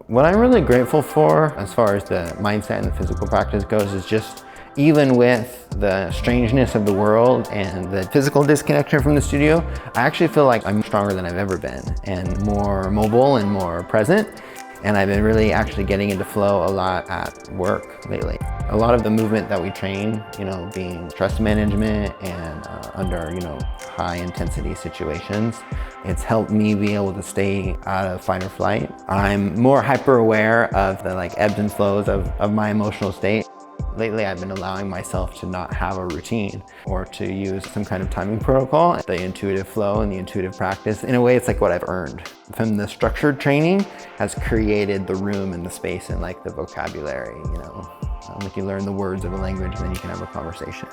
What I'm really grateful for as far as the mindset and the physical practice goes is just, even with the strangeness of the world and the physical disconnection from the studio, I actually feel like I'm stronger than I've ever been and more mobile and more present. And I've been really actually getting into flow a lot at work lately. A lot of the movement that we train, being stress management and under, high intensity situations, it's helped me be able to stay out of fight or flight. I'm more hyper aware of the ebbs and flows of my emotional state. Lately, I've been allowing myself to not have a routine or to use some kind of timing protocol. The intuitive flow and the intuitive practice, in a way, it's like what I've earned. From the structured training has created the room and the space and the vocabulary, Like you learn the words of a language and then you can have a conversation.